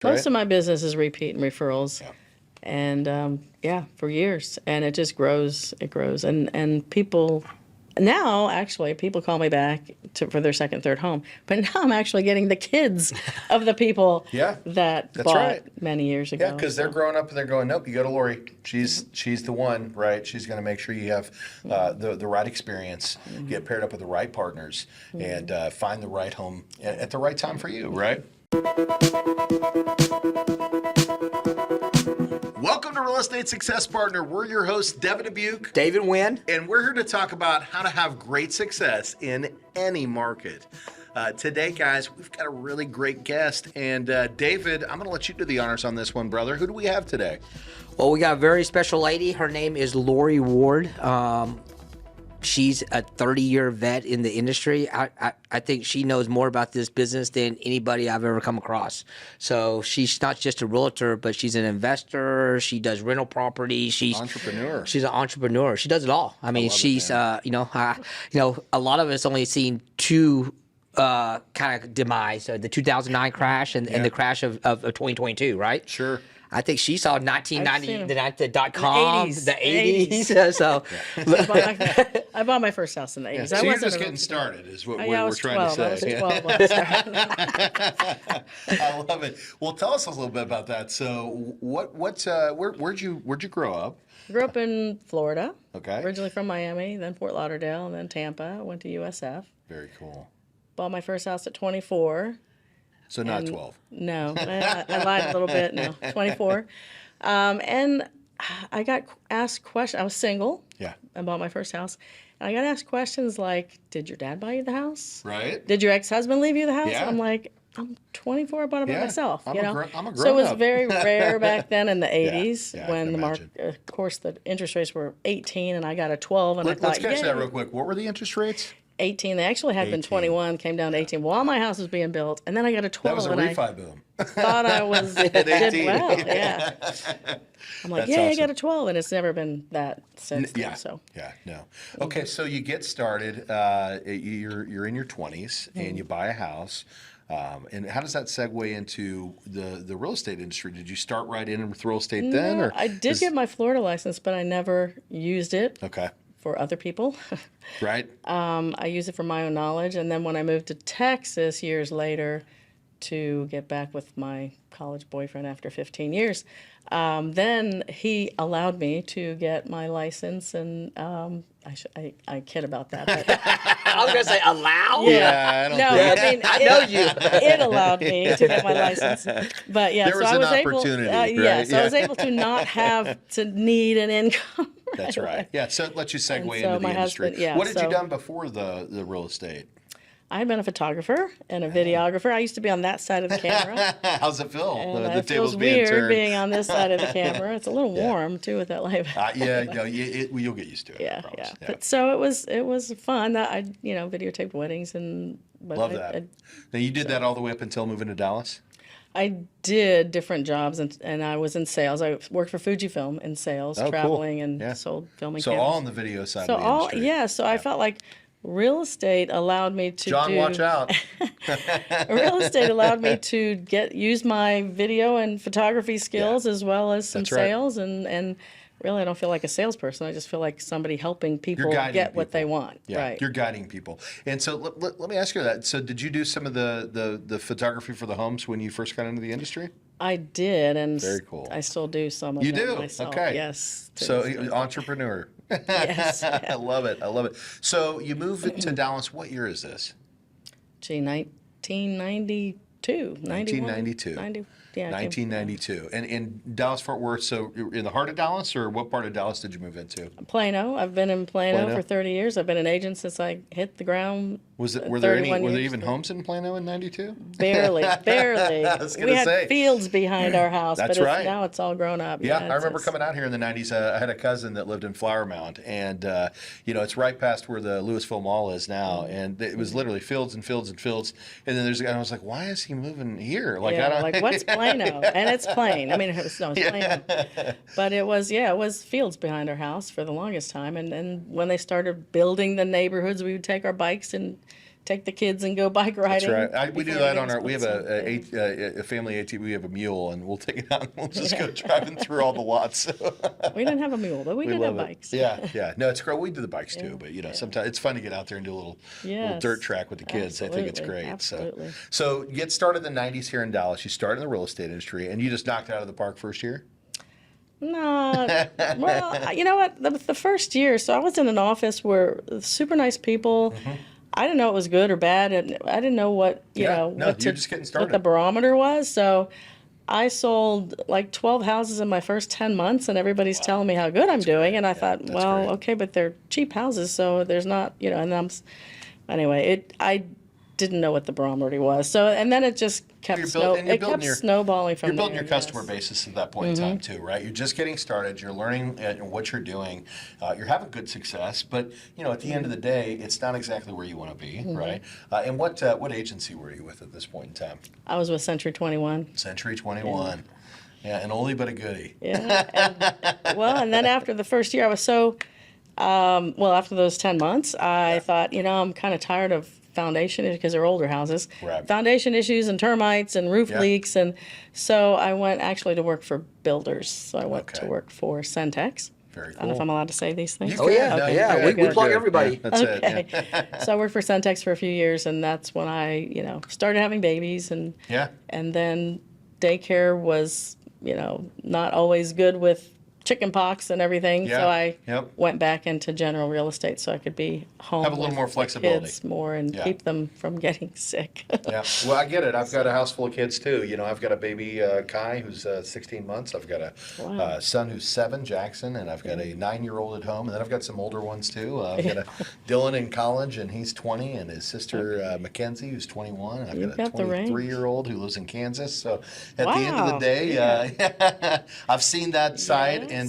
Most of my business is repeat and referrals. Yeah. And yeah, for years. And it just grows. It grows. And people now, actually, people call me back for their second, third home. But now I'm actually getting the kids of the people Yeah, that that's bought right. many years ago. Yeah, because they're growing up and they're going, nope, you go to Lori. She's the one, right? She's going to make sure you have the right experience, get paired up with the right partners, and find the right home at the right time for you, right? Welcome to Real Estate Success Partner. We're your hosts, Devin Dubuc, David Nguyen, and we're here to talk about how to have great success in any market. Today, guys, we've got a really great guest, and David, I'm going to let you do the honors on this one, brother. Who do we have today? well, we got a very special lady. Her name is Lori Ward. She's a 30-year vet in the industry. I think she knows more about this business than anybody I've ever come across. So she's not just a realtor, but she's an investor. She does rental property. She's Entrepreneur. She's an entrepreneur. She does it all. I mean, she's a lot of us only seen two kind of demise, the 2009 crash and the crash of 2022, right? Sure. I think she saw 1990, the .com, The 80s. the 80s. So I bought my first house in the 80s. Yeah, so you're just getting started is what we're trying to say. I was 12 when I started. I love it. Well, tell us a little bit about that. So where'd you grow up? Grew up in Florida. Okay. Originally from Miami, then Fort Lauderdale, and then Tampa. Went to USF. Very cool. Bought my first house at 24. So not 12. No, I lied a little bit. No, 24. And I got asked questions. I was single. Yeah. I bought my first house. And I got asked questions like, did your dad buy you the house? Right. Did your ex-husband leave you the house? Yeah. I'm like, I'm 24. I bought it by myself. I'm a grown So it was up. very rare back then in the 80s yeah, I when can the market, of course, the interest rates were 18 and I got a 12. And Let's catch that real quick. What were the interest rates? 18. They actually had been 18. 21, came down to 18 while my house was being built. And then I got a 12. That was a and refi boom. thought I was did 18. well, yeah. I'm like, That's I awesome. got a 12, and it's never been that since. Yeah. Then, so Yeah. No. Okay. So you get started. You're in your 20s and you buy a house. And how does that segue into the real estate industry? Did you start right in with real estate then? No, Or I did get my Florida license, but I never used it Okay. for other people. Right. I use it for my own knowledge, and then when I moved to Texas years later to get back with my college boyfriend after 15 years, then he allowed me to get my license, and I kid about that. But I was going to say allow? Yeah, I don't no, think- I mean, I know you. It allowed me to get my license, but yeah, There so was I an was able. opportunity, Yeah, right? so I was able to not have to need an income. That's right. Yeah. So it lets you segue And so into the my industry. husband- yeah, What had you so- done before the real estate? I had been a photographer and a videographer. I used to be on that side of the camera. How's it feel? And The it table's feels being weird turned. being on this side of the camera. It's a little warm too with that light. Yeah. No, you'll get used to it. I Yeah, promise. yeah. But so it was fun. I videotaped weddings but Love that. Now you did that all the way up until moving to Dallas. I did different jobs and I was in sales. I worked for Fujifilm in sales, Oh, cool. traveling and Yeah. sold filming So cameras. all on the video side So of the industry. So I felt like real estate allowed me to John, watch out. real estate allowed me to use my video and photography skills as well as some That's right. sales and really I don't feel like a salesperson. I just feel like somebody helping people guiding get what they people. want. Yeah, Right. you're guiding people. And so let me ask you that. So did you do some of the photography for the homes when you first got into the industry? I did, and Very cool. I still do some of You them do? myself. Okay. Yes. So entrepreneur. Yes. I love it. I love it. So you moved to Dallas. What year is this? Gee, 1992. 1992. 90, yeah. I came- 1992. And in Dallas, Fort Worth, so you're in the heart of Dallas, or what part of Dallas did you move into? Plano. I've been in Plano Plano? for 30 years. I've been an agent since I hit the ground. Were there 31 years. even homes in Plano in 92? Barely. I was gonna We had say. fields behind our house, That's but right. now it's all grown up. Yeah, I it's- remember it's- coming out here in the 90s. I had a cousin that lived in Flower Mound, and it's right past where the Louisville Mall is now, and it was literally fields and fields and fields. And then there's a guy, and I was like, why is he moving here? Like, I don't like what's Plano? And it's plain. I mean, it's Plano. But it was fields behind our house for the longest time. And when they started building the neighborhoods, we would take our bikes and take the kids and go bike That's riding. right. We do before that on everything's our. We have put a family ATV. We have a mule, and we'll take it out and we'll just go driving through all the lots. We didn't have a mule, but we did have love it. bikes. Yeah, yeah. No, it's great. We do the bikes too, but sometimes it's fun to get out there and do a little Yes, dirt track with the kids. I think it's absolutely, great. absolutely. So you get started in the '90s here in Dallas. You started in the real estate industry, and you just knocked it out of the park first year. No, well, you know what? The first year, so I was in an office where super nice people. I didn't know it was good or bad, and I didn't know what what you're just getting what started. the barometer was. So I sold like 12 houses in my first 10 months, and everybody's telling me how good I'm doing. And I thought, that's well, great. okay, but they're cheap houses, so there's not, and anyway, I didn't know what the barometer was. So, and then it just kept snowballing from You're building there, your customer yes. basis at that point in time too, right? You're just getting started. You're learning what you're doing. You're having good success, but at the end of the day, it's not exactly where you want to be, right? And what agency were you with at this point in time? I was with Century 21. Century 21. Yeah, an oldie but a goodie. Yeah. And then after the first year, I was so, after those 10 months, I thought, I'm kind of tired of foundation issues because they're older houses. Right. Foundation issues and termites and roof leaks. And so I went actually to work for builders. So I went to work for Centex. Very cool. I don't know if I'm allowed to say these things. You can. No, Okay. yeah, we plug everybody. Yeah, that's it. Yeah. So I worked for Centex for a few years, and that's when I, started having babies, and then daycare was, not always good with chicken pox and everything. Yeah. So I Yep. went back into general real estate so I could be home Have a little with more the flexibility. kids more and keep them from getting sick. Yeah, well, I get it. I've got a house full of kids too. I've got a baby Kai who's 16 months. I've got a son who's 7, Jackson, and I've got a 9-year-old at home, and then I've got some older ones too. I've got a Dylan in college, and he's 20, and his sister Mackenzie, who's 21. And I've got a 23-year-old who lives in Kansas. So at the end of the day, I've seen that side, and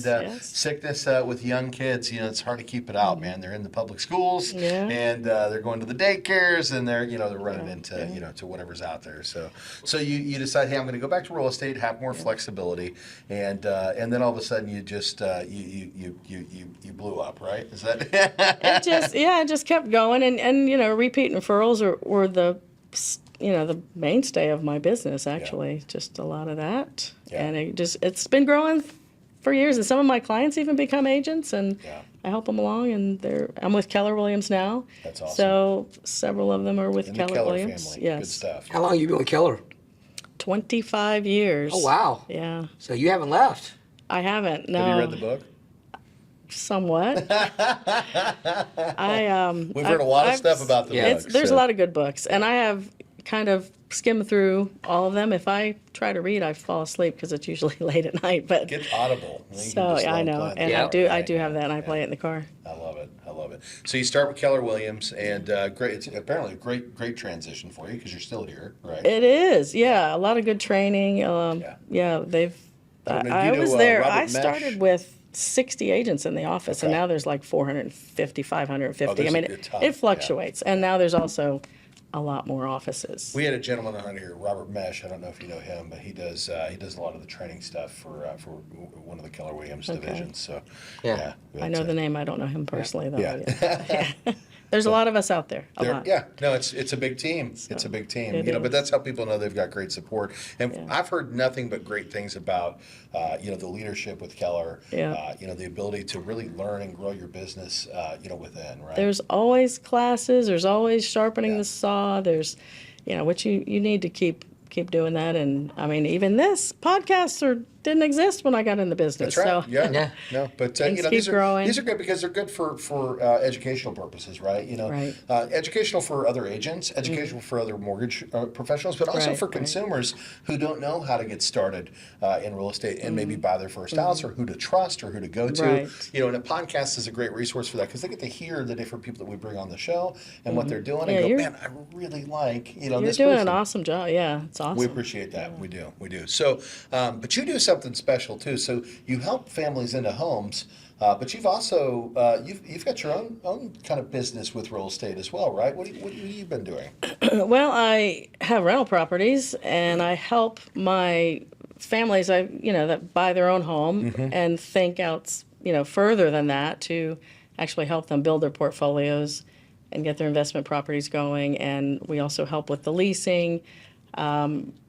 sickness with young kids. It's hard to keep it out, man. They're in the public schools, and they're going to the daycares, and they're running into to whatever's out there. So you decide, hey, I'm going to go back to real estate, have more flexibility, and then all of a sudden you just you blew up, right? Is that? It just kept going, and repeat referrals were the the mainstay of my business actually. Just a lot of that, and it's been growing for years, and some of my clients even become agents, and I help them along, and I'm with Keller Williams now. That's awesome. So several of them are with In Keller the Keller Williams. family. Yes. Good stuff. How long have you been with Keller? 25 years. Oh, wow. Yeah. So you haven't left. I haven't. No. Have you read the book? Somewhat. We've heard a lot of stuff about the book. There's a lot of good books, and I have kind of skimmed through all of them. If I try to read, I fall asleep because it's usually late at night. But Get Audible. so I know, and I do have that, and I play it in the car. I love it. I love it. So you start with Keller Williams, and great. It's apparently a great transition for you because you're still here, right? It is, yeah. A lot of good training. They've. I was there. I started with 60 agents in the office, and now there's like 450, 550. I mean, it fluctuates, and now there's also a lot more offices. We had a gentleman on here, Robert Mesh. I don't know if you know him, but he does a lot of the training stuff for one of the Keller Williams divisions. So Yeah. I know the name. I don't know him personally, though. Yeah. There's a lot of us out there. A lot. Yeah, no, it's a big team. It's a big team. But that's how people know they've got great support. And I've heard nothing but great things about the leadership with Keller. The ability to really learn and grow your business. Within, right. There's always classes. There's always sharpening the saw. There's, which you need to keep doing that. And I mean, even this podcasts didn't exist when I got in the business. That's right. So. No, but these are good because they're good for educational purposes, right? Right. Educational for other agents, educational for other mortgage professionals, but also for consumers who don't know how to get started in real estate and maybe buy their first house, or who to trust, or who to go to. Right. And a podcast is a great resource for that because they get to hear the different people that we bring on the show and what they're doing, and go, man, I really like you're this doing person. an awesome job. Yeah, it's awesome. We appreciate that. We do. So, but you do something special too. So you help families into homes, but you've also you've got your own kind of business with real estate as well, right? What have you been doing? Well, I have rental properties, and I help my families that buy their own home and think out further than that to actually help them build their portfolios and get their investment properties going. And we also help with the leasing.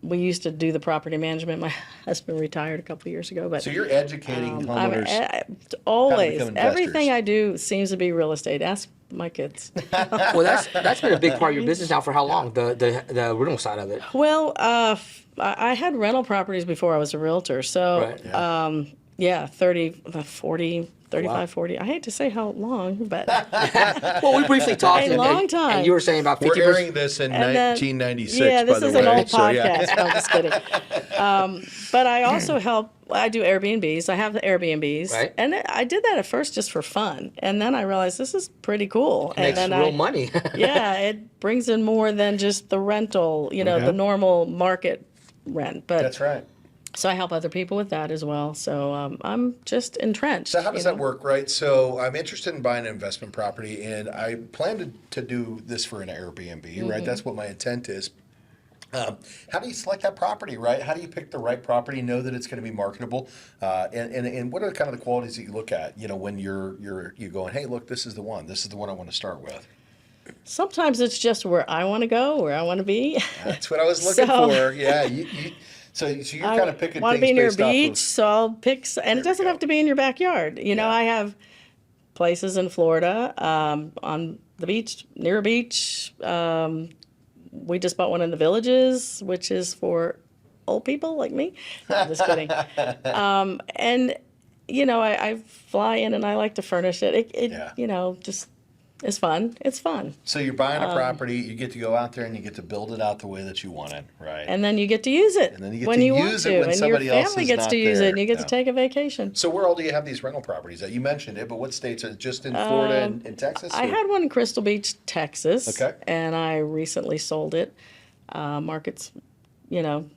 We used to do the property management. My husband retired a couple of years ago, but So you're educating homeowners. always become everything investors. I do seems to be real estate. Ask my kids. Well, that's been a big part of your business now for how long? The rental side of it. Well, I had rental properties before I was a realtor. So, Right. yeah, 30, 40, 35, Wow. 40. I hate to say how long, but Well, we briefly talked. A long time. And you were saying about We're 50%. airing this in And then- 1996, yeah, this by the is way. an old So, podcast. yeah. No, I'm just kidding. But I also help. I do Airbnbs. I have the Airbnbs, Right. and I did that at first just for fun, and then I realized this is pretty cool. And Makes then real money. yeah, it brings in more than just the rental. The normal market rent. But That's right. so I help other people with that as well. So I'm just entrenched. So how does that work, right? So I'm interested in buying an investment property, and I plan to do this for an Airbnb, right? That's what my intent is. How do you select that property, right? How do you pick the right property, know that it's going to be marketable, and what are kind of the qualities that you look at, when you're going, hey, look, this is the one. This is the one I want to start with. Sometimes it's just where I want to go, where I want to be. That's what I was looking So- for. Yeah. So you're kind of picking want things to be near a based off beach, of. so I'll pick. And it we doesn't go. have to be in your backyard. Yeah. I have places in Florida on the beach, near a beach. We just bought one in the Villages, which is for old people like me. No, I'm just kidding. And I fly in and I like to furnish it. Yeah. Just it's fun. It's fun. So you're buying a property, you get to go out there and you get to build it out the way that you want it, right? And then you get to use it And then you get when to you use want it to, when and somebody your else family is gets not to use there. it, and you get Yeah. to take a vacation. So where all do you have these rental properties at? You mentioned it, but what states are it? Just in Florida and Texas? I or- had one in Crystal Beach, Texas. Okay. And I recently sold it. Market's,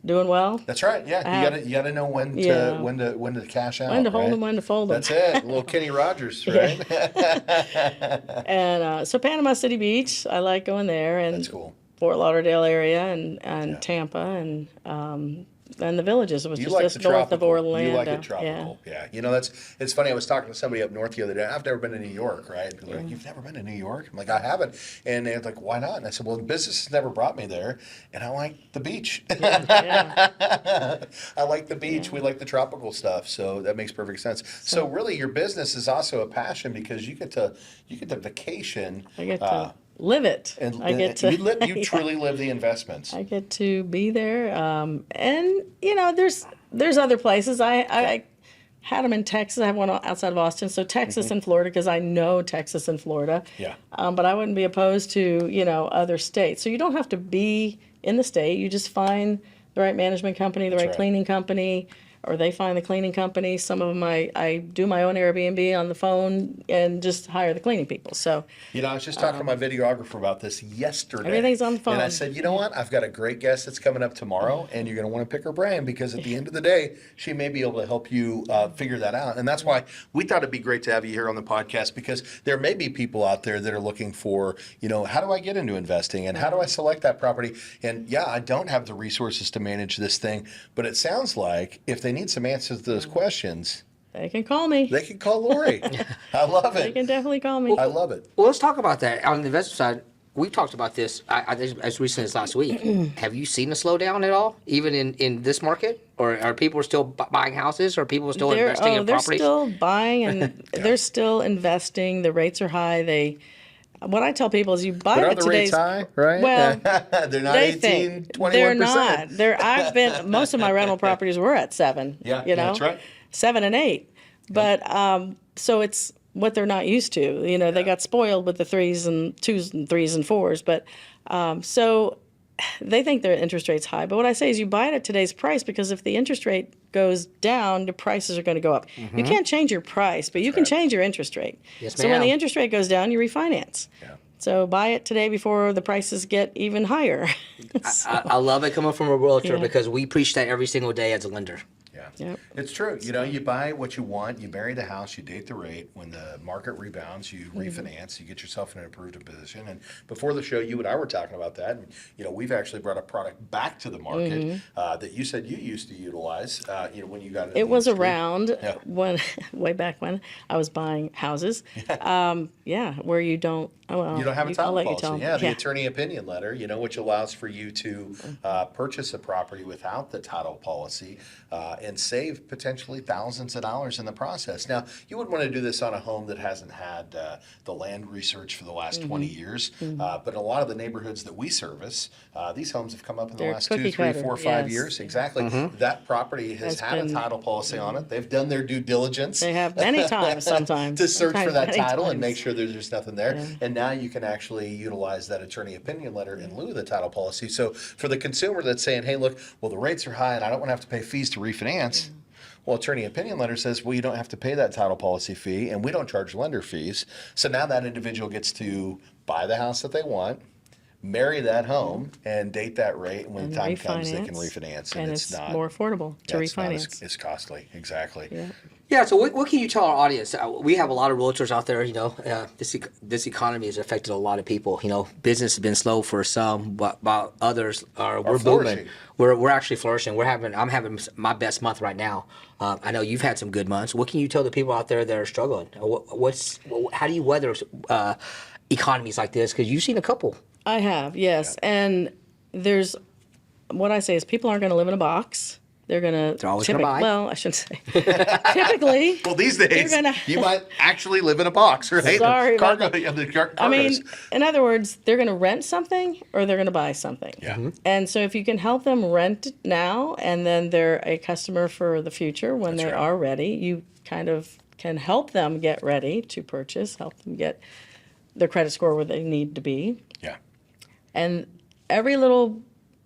doing well. That's right. Yeah, you gotta know when to Yeah. when to cash out. When to hold right? them, when to fold them. That's it. Little Kenny Rogers, right? And so Panama City Beach, I like going there, and That's cool. Fort Lauderdale area, and Tampa, and the Villages. It was You just like just the north tropical. of Orlando. You like it tropical. Yeah. It's funny. I was talking to somebody up north the other day. I've never been to New York, right? People are like, you've never been to New York? I'm like, I haven't. And they're like, why not? And I said, well, business has never brought me there, and I like the beach. Yeah. I like the beach. We like the tropical stuff, so that makes perfect sense. So really, your business is also a passion because you get to vacation. I get to live it. And I get to. you truly live the investments. I get to be there, and there's other places. I had them in Texas. I have one outside of Austin, so Texas and Florida, because I know Texas and Florida. Yeah. But I wouldn't be opposed to other states. So you don't have to be in the state. You just find the right management company, the right right. cleaning company, or they find the cleaning company. Some of them I do my own Airbnb on the phone and just hire the cleaning people. So I was just talking to my videographer about this yesterday. Everything's on the phone. And I said, you know what? I've got a great guest that's coming up tomorrow, and you're going to want to pick her brain because at the end of the day, she may be able to help you figure that out. And that's why we thought it'd be great to have you here on the podcast, because there may be people out there that are looking for, how do I get into investing and how do I select that property? And yeah, I don't have the resources to manage this thing, but it sounds like if they need some answers to those questions, they can call me. they can call Lori. I love They it. can definitely call me. I love it. Well, let's talk about that. On the investment side, we talked about this as recently as last week. Have you seen a slowdown at all, even in this market? Or are people still buying houses? Or are people still investing in they're properties? still buying and they're still investing. The rates are high. What I tell people is you buy But are at the rates today's high, right? Well, they're not they 18, think 21%. they're not. I've been most of my rental properties were at 7. Yeah, that's right. 7 and 8. But so it's what they're not used to. They got spoiled with the 3s and 2s and 3s and 4s. But so they think their interest rate's high. But what I say is you buy it at today's price, because if the interest rate goes down, the prices are going to go up. You can't change your price, but you can change your interest rate. Yes, so when ma'am. the interest rate goes down, you refinance. Yeah. So buy it today before the prices get even higher. I love it coming from a realtor Yeah. because we preach that every single day as a lender. Yeah. Yep. It's true. You know, you buy what you want, you marry the house, you date the rate. When the market rebounds, you refinance, you get yourself in an improved position. And before the show, you and I were talking about that. And, you know, we've actually brought a product back to the market that you said you used to utilize, you know, when you got into It the was industry. around Yeah. when, way back when I was buying houses. Where you don't, You don't have a I'll title let you policy. tell 'em. Yeah, the attorney opinion letter, you know, which allows for you to purchase a property without the title policy and save potentially thousands of dollars in the process. Now, you wouldn't want to do this on a home that hasn't had the land research for the last 20 years, but in a lot of the neighborhoods that we service, these homes have come up in the They're last 2, cookie 3, cutter, 4, 5 yes. years. Exactly. That property has had a been- title policy on it. They've done their due diligence. They have many times sometimes. To search for Sometimes that many title and times. make sure there's nothing there. Yeah. And now you can actually utilize that attorney opinion letter in lieu of the title policy. So for the consumer that's saying, hey, look, well, the rates are high and I don't want to have to pay fees to refinance. Well, attorney opinion letter says, well, you don't have to pay that title policy fee and we don't charge lender fees. So now that individual gets to buy the house that they want, marry that home, and date that rate. And when the time comes, they can refinance. And it's not more affordable to refinance. It's costly. Exactly. Yeah. Yeah, so what can you tell our audience? We have a lot of realtors out there. You know, this economy has affected a lot of people. You know, business has been slow for some, but while others we're booming. flourishing. We're actually flourishing. I'm having my best month right now. I know you've had some good months. What can you tell the people out there that are struggling? How do you weather economies like this? Because you've seen a couple. I have, yes. And there's, what I say is people aren't going to live in a box. They're going to. They're always gonna buy. Well, I shouldn't say. Typically. Well, these days, gonna- you might actually live in a box, right? Sorry about Cargo, yeah, the I mean, cargoes. in other words, they're going to rent something or they're going to buy something. Yeah. And so if you can help them rent now and then they're a customer for the future when they right. are ready, you kind of can help them get ready to purchase, help them get their credit score where they need to be. Yeah. And every little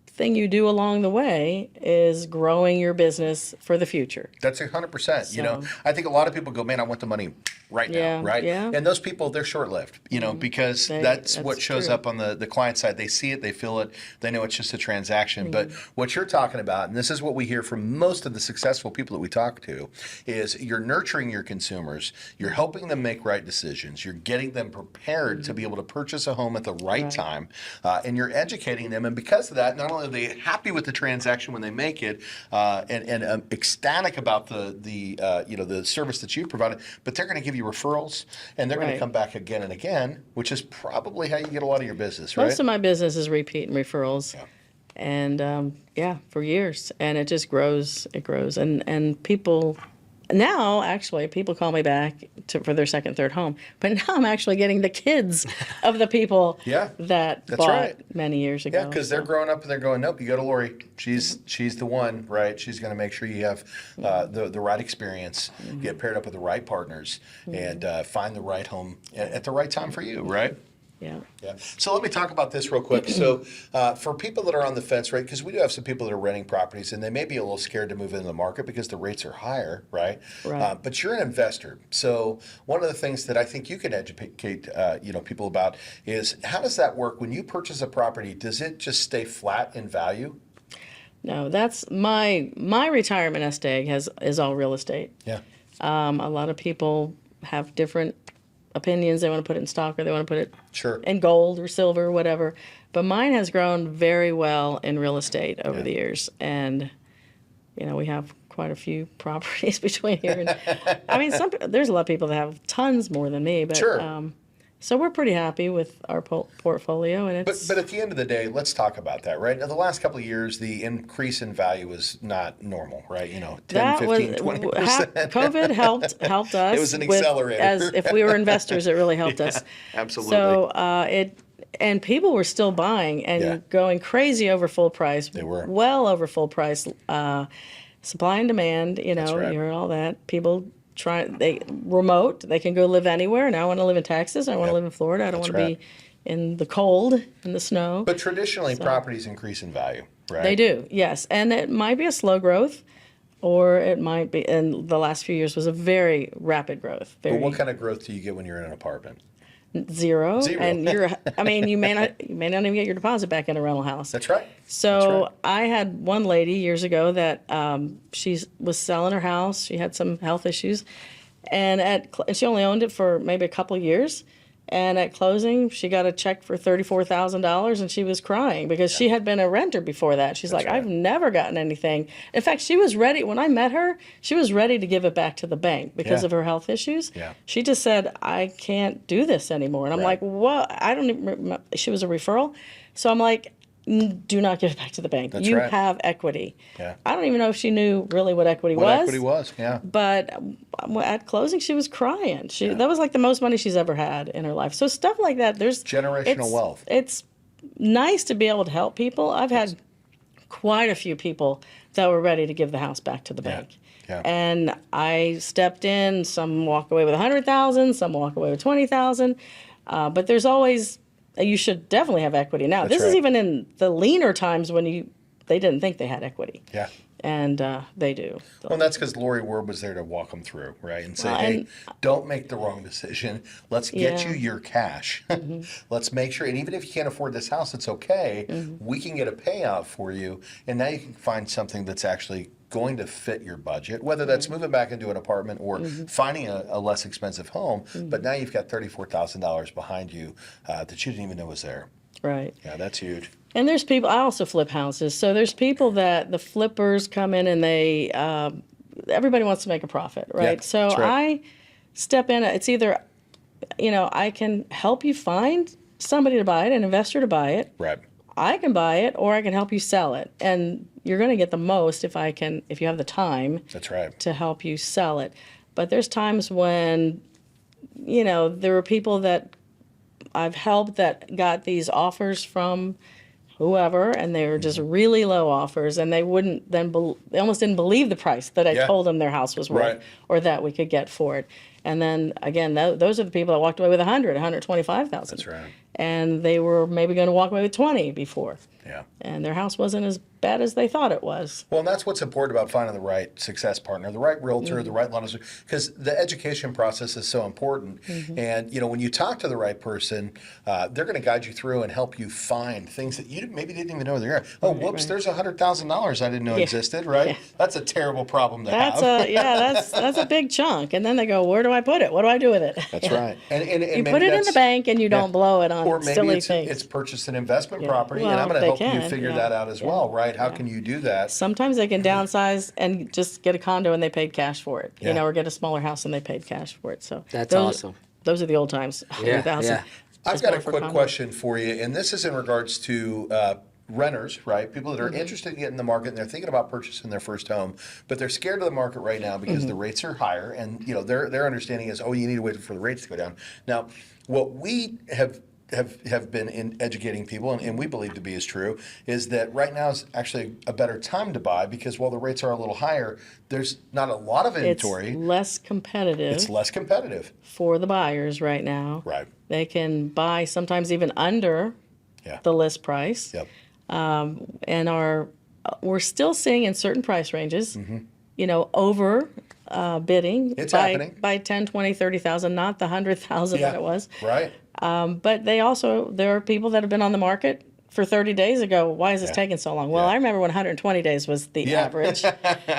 thing you do along the way is growing your business for the future. That's 100%. You know, So- I think a lot of people go, man, I want the money right now, Yeah, right? yeah. And those people, they're short-lived, you know, because that's what that's shows true. up on the client side. They see it, they feel it, they know it's just a transaction. But what you're talking about, and this is what we hear from most of the successful people that we talk to, is you're nurturing your consumers, you're helping them make right decisions, you're getting them prepared to be able to purchase a home at the right time, and you're educating them. And because of that, not only are they happy with the transaction when they make it, and ecstatic about the service that you've provided, but they're going to give you referrals, and they're going to Right. come back again and again, which is probably how you get a lot of your business, right? Most of my business is repeat and referrals. Yeah. And for years. And it just grows. It grows. And people now, actually, people call me back for their second, third home. But now I'm actually getting the kids of the people Yeah, that that's bought right. many years ago. Yeah, because they're growing up and they're going, nope, you go to Lori. She's the one, right? She's going to make sure you have the right experience, get paired up with the right partners, and find the right home at the right time for you, right? Yeah. Yeah. So let me talk about this real quick. So for people that are on the fence, right, because we do have some people that are renting properties and they may be a little scared to move into the market because the rates are higher, right? Right. But you're an investor. So one of the things that I think you can educate people about is how does that work? When you purchase a property, does it just stay flat in value? No, that's my retirement nest egg is all real estate. Yeah. A lot of people have different opinions. They want to put it in stock or they want to put it Sure. in gold or silver or whatever. But mine has grown very well in real estate over the years. And, we have quite a few properties between here. And, I mean, there's a lot of people that have tons more than me. But, Sure. So we're pretty happy with our portfolio. And it's, But at the end of the day, let's talk about that, right? Now, the last couple of years, the increase in value was not normal, right? 10, that 15, was 20%. COVID helped us. It was an accelerator. As if we were investors, it really helped us. Absolutely. So and people were still buying and Yeah. going crazy over full price. They were. Well over full price. Supply and demand. right. You heard all that. People they can go live anywhere. Now I want to live in Texas. I want to live in Florida. I don't want to right. be in the cold, in the snow. But traditionally, properties increase in value, right? They do, yes. And it might be a slow growth, or it might be, and the last few years was a very rapid growth. But what kind of growth do you get when you're in an apartment? Zero. Zero. And I mean, you may not even get your deposit back in a rental house. That's right. So That's I had one lady years ago that she was selling her house. She had some health issues, and she only owned it for maybe a couple years. And at closing, she got a check for $34,000, and she was crying because she had been a renter before that. She's like, right. I've never gotten anything. In fact, she was ready when I met her. She was ready to give it back to the bank because Yeah. of her health issues. Yeah. She just said, I can't do this anymore. And I'm Right. like, what? I don't even remember. She was a referral. So I'm like, do not give it back to the bank. That's You right. have equity. Yeah. I don't even know if she knew really what equity What was. equity was, yeah. But at closing, she was crying. That was like the most money she's ever had in her life. So stuff like that. There's Generational wealth. It's nice to be able to help people. I've had quite a few people that were ready to give the house back to the bank. Yeah. And I stepped in. Some walk away with $100,000. Some walk away with $20,000. But there's always. You should definitely have equity now. That's This right. is even in the leaner times when they didn't think they had equity. Yeah. And they do. Well, and that's because Lori Ward was there to walk them through, right? And say, Well, hey, and- don't make the wrong decision. Let's get Yeah. you your cash. Let's make sure, and even if you can't afford this house, it's okay. We can get a payout for you. And now you can find something that's actually going to fit your budget, whether that's moving back into an apartment or finding a less expensive home. But now you've got $34,000 behind you that you didn't even know was there. Right. Yeah, that's huge. And there's people, I also flip houses. So there's people that the flippers come in and everybody wants to make a profit, right? Yeah, so that's right. I step in. It's either, I can help you find somebody to buy it, an investor to buy it. Right. I can buy it, or I can help you sell it. And you're going to get the most if you have the time That's right. to help you sell it. But there's times when, there were people that I've helped that got these offers from whoever, and they were just really low offers, and they wouldn't then they almost didn't believe the price that I Yeah. told them their house was worth, Right. or that we could get for it. And then again, those are the people that walked away with 125,000. That's right. And they were maybe going to walk away with 20 before, Yeah. and their house wasn't as bad as they thought it was. Well, and that's what's important about finding the right success partner, the right realtor, the right loan officer, because the education process is so important. And when you talk to the right person, they're going to guide you through and help you find things that you maybe didn't even know were there. Oh, whoops! right. There's $100,000 I didn't know existed. Right? Yeah. That's a terrible problem to That's have. that's a big chunk. And then they go, where do I put it? What do I do with it? That's right. And You maybe put it in the that's- bank and you don't blow it on Or maybe silly it's things. purchased an investment Yeah. property, and Well, I'm going to they help you can, figure yeah. that out as well, right? How can you do that? Sometimes they can downsize and just get a condo and they paid cash for it, Yeah. or get a smaller house and they paid cash for it. So That's those, awesome. Those are the old times. Yeah, 100,000. yeah. I've Just got a more for quick condo. question for you, and this is in regards to renters, right? People that are interested in getting the market and they're thinking about purchasing their first home, but they're scared of the market right now because the rates are higher, and their understanding is, oh, you need to wait for the rates to go down. Now, what we have been in educating people, and we believe to be is true, is that right now is actually a better time to buy because while the rates are a little higher, there's not a lot of inventory. It's less competitive It's less competitive. for the buyers right now. Right. They can buy sometimes even under Yeah. the list price. Yep. And we're still seeing in certain price ranges, over bidding It's by happening. by 10, 20, 30,000, not the 100,000 Yeah. that it was. Right. But there are people that have been on the market for 30 days ago. Why is this taking so long? Well, Yeah. I remember when 120 days was the Yeah. average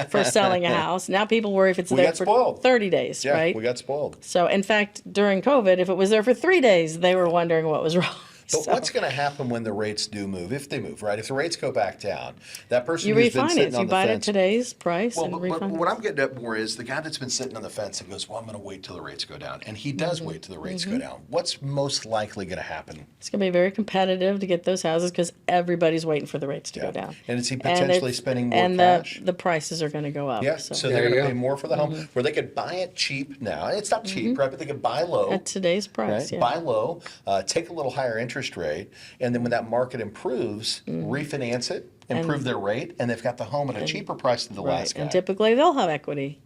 for selling a house. Now people worry if it's We there got for spoiled. 30 days, Yeah, right? we got spoiled. So in fact, during COVID, if it was there for 3 days, they were wondering what was wrong. But So what's going to happen when the rates do move? If they move, right? If the rates go back down, that person you who's been refinance. sitting on You the buy it at fence. today's price Well, and but refinance. what I'm getting at more is the guy that's been sitting on the fence and goes, well, I'm going to wait till the rates go down. And he does wait till the rates go down. What's most likely going to happen? It's going to be very competitive to get those houses because everybody's waiting for the rates to go down. And is he And potentially it's- spending more and cash? the prices are going to go up. Yeah, so There they're you going to go. pay more for the home, where they could buy it cheap now. And it's not cheap, right? But they could buy low. At today's price, Right? yeah. Buy low, take a little higher interest rate, and then when that market improves, Mm-hmm. refinance it, improve their rate, and they've got the home at a cheaper price than the Right. last guy. And typically they'll have equity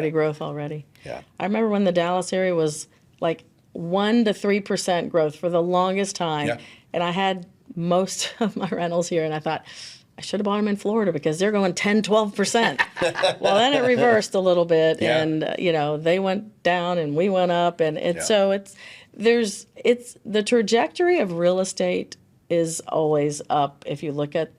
growth already. Yeah. I remember when the Dallas area was like 1 to 3% growth for the longest time. Yeah. And I had most of my rentals here, and I thought, I should have bought them in Florida because they're going 10, 12%. Well, then it reversed a little bit, Yeah. and they went down and we went up, and Yeah. so it's the trajectory of real estate is always up. If you look at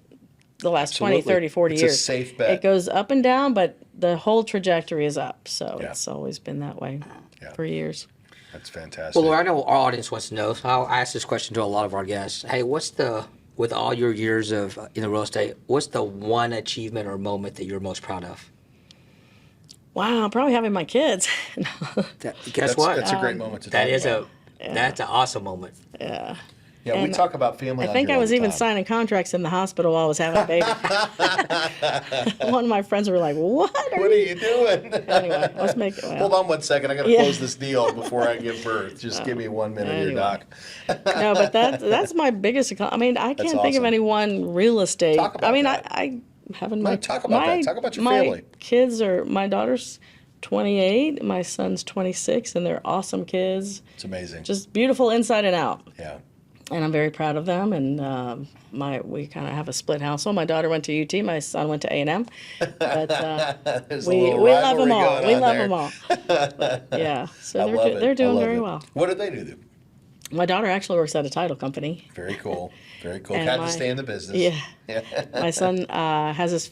the last 20, Absolutely. 30, 40 It's a years, safe bet. it goes up and down, but the whole trajectory is up. So Yeah. it's always been that way Yeah. for years. That's fantastic. Well, Lori, I know our audience wants to know. So I'll ask this question to a lot of our guests. Hey, with all your years of in the real estate, what's the one achievement or moment that you're most proud of? Wow, probably having my kids. Guess what? That's a great moment to That talk is about. that's an awesome moment. Yeah. Yeah, we and talk about family. I on think here I all was the even time. signing contracts in the hospital while I was having a baby. One of my friends were like, "What are What are you?" you doing? Anyway, let's make it. Well, Hold on 1 second. I got to Yeah. close this deal before I give birth. Just give me 1 minute here, Anyway. Doc. No, but that's my biggest. I mean, I can't think of awesome. any one real estate. Talk about I mean, that. I having No, my talk about that. Talk about your my family. kids are my daughter's 28, my son's 26, and they're awesome kids. It's amazing. Just beautiful inside and out. Yeah. And I'm very proud of them. And we kind of have a split household. My daughter went to UT. My son went to A&M. But There's a we little love them rivalry all. going We on love there. them all. But, yeah. So I love it. they're I doing love very it. well. What do they do? My daughter actually works at a title company. Very cool. Very cool. And Had to my- stay in the business. Yeah. My son has his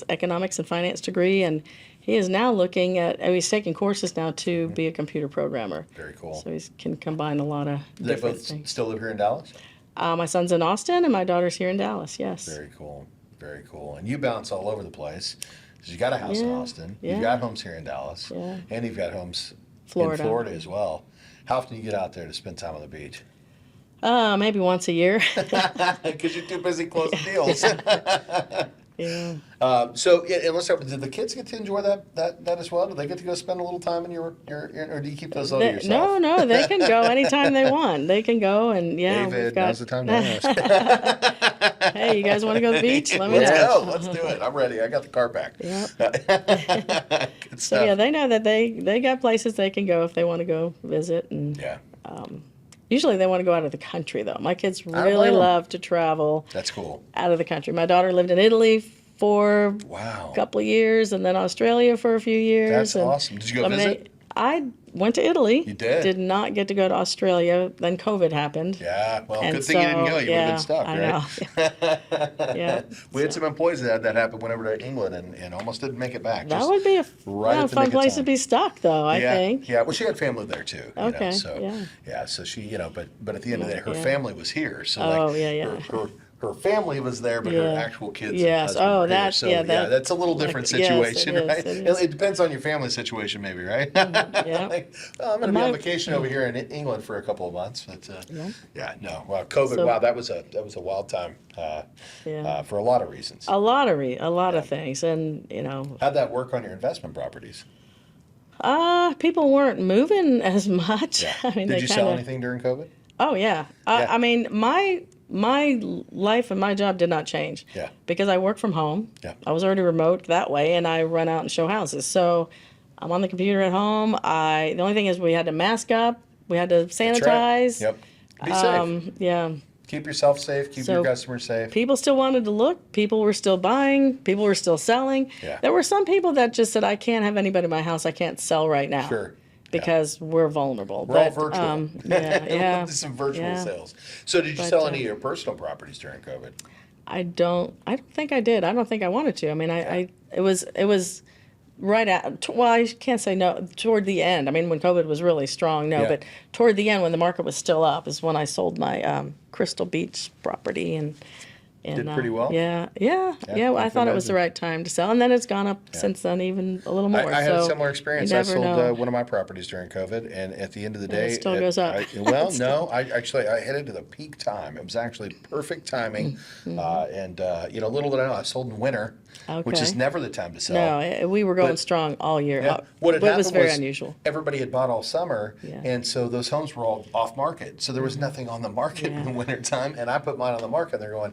economics and finance degree, and he is now looking at. He's taking courses now to be a computer programmer. Very cool. So he can combine a lot of Do they different both things. still live here in Dallas? My son's in Austin, and my daughter's here in Dallas. Yes. Very cool. Very cool. And you bounce all over the place. 'Cause you got a house in Yeah, Austin. yeah. You've got homes here in Dallas. Yeah. And you've got homes Florida. in Florida as well. How often do you get out there to spend time on the beach? Maybe once a year. Because you're too busy closing deals. Yeah. So, yeah, and let's start with, did the kids get to enjoy that as well? Do they get to go spend a little time in your or do you keep those all to yourself? No, they can go anytime they want. They can go, and yeah, we've David, got. now's the time to ask. Hey, you guys want to go to the beach? Let me Let's know. go. Let's do it. I'm ready. I got the car packed. Yep. Good So stuff. yeah, they know that they got places they can go if they want to go visit, and Yeah, usually they want to go out of the country though. My kids don't really blame 'em. love to travel that's cool. out of the country. My daughter lived in Italy for Wow. a couple of years, and then Australia for a few years. That's and awesome. Did you go visit? I went to Italy. You did? Did not get to go to Australia. Then COVID happened. Yeah, well, And good thing you didn't so, go. You would have been stuck, I right? know. Yeah. We had some employees that happened went over to England and almost didn't make it back. That Just would be a right at the fun nick of place to time. be stuck, though. I yeah, think. Yeah, well, she had family there too. You Okay, know, so yeah. so she, but at the end of the day, her Yeah. family was here. So Oh, like, yeah. her family was there, but her Yeah. actual kids. and Yes. husband Oh, were here. that- So yeah, that- that's a little different yes, it situation, is, right? it is. It depends on your family situation, maybe, right? Yeah. Like, oh, I'm going to be My- on vacation over here in England for a couple of months. But Yeah. no. Well, COVID. So- wow, that was a wild time Yeah. for a lot of reasons. A lot of things, and How'd that work on your investment properties? people weren't moving as much. Yeah. I mean, Did they you kinda, sell anything during COVID? Oh yeah. Yeah. I mean, my life and my job did not change. Yeah. Because I work from home. Yeah. I was already remote that way, and I run out and show houses. So I'm on the computer at home. The only thing is we had to mask up. We had to That's right. sanitize. Yep. Be safe. Yeah. Keep yourself safe. Keep So, your customers safe. People still wanted to look. People were still buying. People were still selling. Yeah. There were some people that just said, I can't have anybody in my house. I can't sell right now. Sure. Because we're vulnerable. We're all But, virtual. yeah. Some virtual yeah. sales. So did you But, sell any of your personal properties during COVID? I don't think I did. I don't think I wanted to. I mean, it was right at, well, I can't say no, toward the end. I mean, when COVID was really strong, no, Yeah. but toward the end when the market was still up is when I sold my Crystal Beach property and Did pretty well? Yeah, I I thought it was the imagine. right time to sell, and then it's gone up since then even a little more. I had a so similar you experience. I never sold know. one of my properties during COVID, and at the end of the day, it still goes up. Well, no, I hit into the peak time. It was actually perfect timing, and little did I know, I sold in winter, which is Okay. never the time to sell. No, we were going But- strong all year. Yeah. What had But it was happened very unusual. Everybody had bought all summer, Yeah. and so those homes were all off market. So there was nothing on the market in the wintertime, and I put mine on the market, and they're going,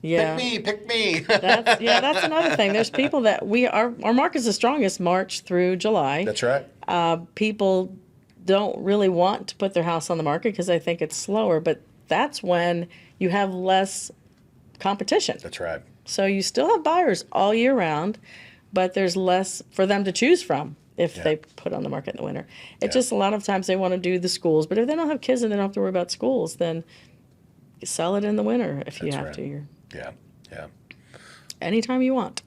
Yeah. pick me. That's another thing. There's people that our market's the strongest March through July. That's right. People don't really want to put their house on the market because they think it's slower, but that's when you have less competition. That's right. So you still have buyers all year round, but there's less for them to choose from if Yeah. they put on the market in the winter. It's Yeah. just a lot of times they want to do the schools, but if they don't have kids and they don't have to worry about schools, then you sell it in the winter if you That's have right. to. You're Yeah. Yeah. anytime you want.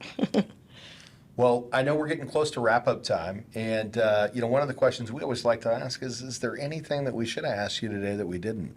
Well, I know we're getting close to wrap-up time, and one of the questions we always like to ask is there anything that we should have asked you today that we didn't?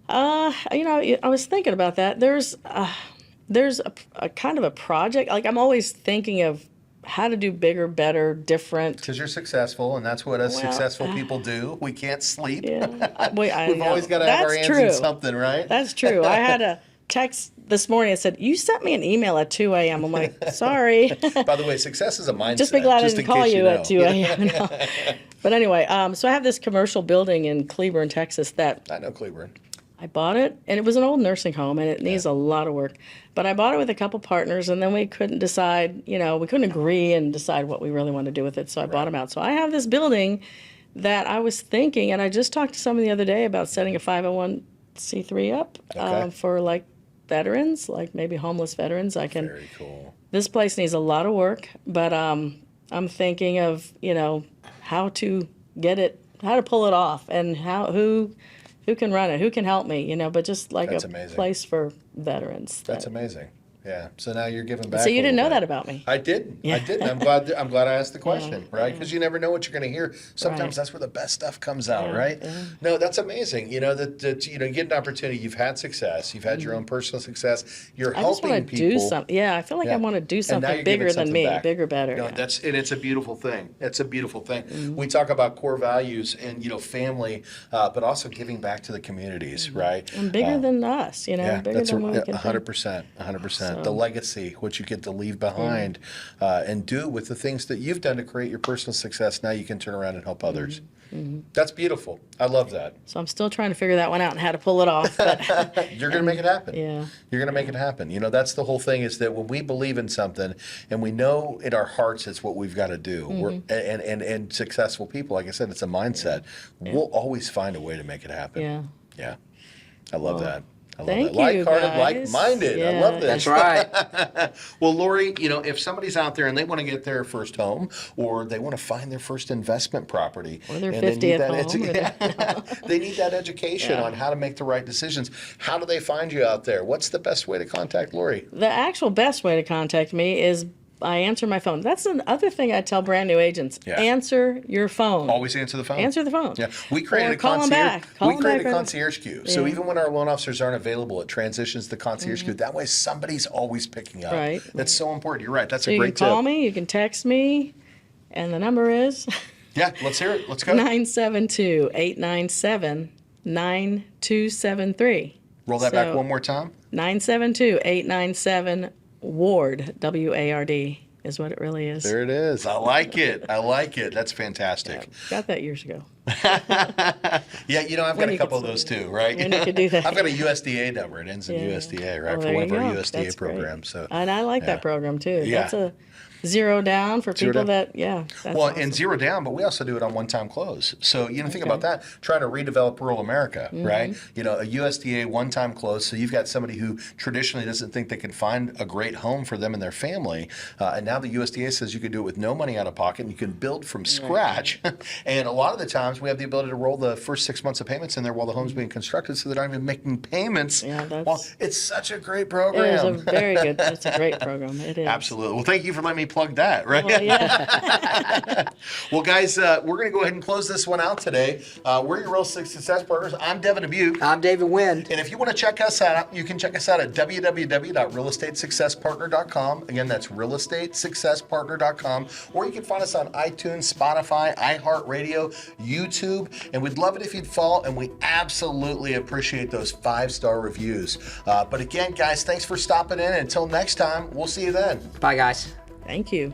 I was thinking about that. There's a kind of a project. Like I'm always thinking of how to do bigger, better, different. Because you're successful, and that's what us Well, successful people do. We can't sleep. Yeah, I We've know. always got to have our That's hands in true. something, right? That's true. I had a text this morning that said, "You sent me an email at 2 a.m." I'm like, sorry. By the way, success is a mindset. Just be glad I just didn't in call case you know. at 2 a.m. No. But anyway, so I have this commercial building in Cleburne, Texas that I know Cleburne. I bought it, and it was an old nursing home, and it needs a lot of work. But I bought it with a couple partners, and then we couldn't decide, we couldn't agree and decide what we really wanted to do with it, so I bought them out. So I have this building that I was thinking, and I just talked to someone the other day about setting a 501c3 up Okay. for, like, veterans, like maybe homeless veterans. Very cool. This place needs a lot of work, but I'm thinking of, how to get it, how to pull it off, and who can run it, who can help me, but just like That's a amazing. place for veterans. That's amazing. Yeah. So now you're giving back. So you a didn't little know bit. that about me. I didn't. Yeah. I didn't. I'm glad I asked the question, right? Because you never know what you're going to hear. Sometimes Right. that's where the best stuff comes out, Yeah, right? yeah. No, that's amazing. You get an opportunity. You've had success. You've had your own personal success. You're I just helping want to people. do something. Yeah, I feel like Yeah. I want to do And now something you're bigger giving than something me, back. bigger, better. No, yeah. it's a beautiful thing. It's a beautiful thing. We talk about core values and family, but also giving back to the communities, right? And bigger than us, Yeah, bigger that's than what we can 100%, 100%. The So- legacy, what you get to leave behind, and do with the things that you've done to create your personal success. Now you can turn around and help others. That's beautiful. I love that. So I'm still trying to figure that one out and how to pull it off. But You're going to make it happen. Yeah. You're going to make it happen. That's the whole thing is that when we believe in something and we know in our hearts it's what we've got to do, we're, and successful people, like I said, it's a mindset. We'll always find a way to make it happen. yeah. Yeah. I love that. I love Thank that. you, Like-hearted, guys. like-minded. I Yeah. love this. That's right. Well, Lori, if somebody's out there and they want to get their first home or they want to find their first investment property Or their and they need 50th that home. they need that education Yeah. on how to make the right decisions. How do they find you out there? What's the best way to contact Lori? The actual best way to contact me is I answer my phone. That's another thing I tell brand new agents. Yeah. Answer your phone. Always answer the phone. Answer the phone. Yeah, we created Or a call 'em concierge. back. Call We 'em created back a right concierge queue. So Yeah. even when our loan officers aren't available, it transitions to the concierge queue. That way, somebody's always picking up. Right. That's so important. You're right. That's So a you great can call tip. me, you can text me, and the number is Yeah, let's hear it. Let's go. 972-897-9273. Roll that back one more time. 972-897-WARD, W-A-R-D is what it really is. There it is. I like it. I like it. That's fantastic. Got that years ago. Yeah, I've got When a you couple of could those too, right? when you could do that. I've got a USDA number. It ends in Yeah. USDA, right? Well, for there one of you our go. USDA That's great. programs. So, And I like yeah. that program too. Yeah. That's a zero down for Zero people down. that's well, awesome. and zero down, but we also do it on one-time close. So think about that. Trying to redevelop rural America, right? A USDA one-time close. So you've got somebody who traditionally doesn't think they can find a great home for them and their family, and now the USDA says you can do it with no money out of pocket, and you can build from scratch. And a lot of the times we have the ability to roll the first 6 months of payments in there while the home's being constructed, so they're not even making payments. Yeah, that's- Well, it's such a great It program. is a very good, it's a great program. It is. Absolutely. Well, thank you for letting me plug that, right? Well, yeah. Well, guys, we're going to go ahead and close this one out today. We're your Real Estate Success Partners. I'm Devin Dubuc. I'm David Nguyen. And if you want to check us out, you can check us out at www.realestatesuccesspartner.com. Again, that's realestatesuccesspartner.com. Or you can find us on iTunes, Spotify, iHeartRadio, YouTube. And we'd love it if you'd follow. And we absolutely appreciate those 5-star reviews. But again, guys, thanks for stopping in. Until next time, we'll see you then. Bye, guys. Thank you.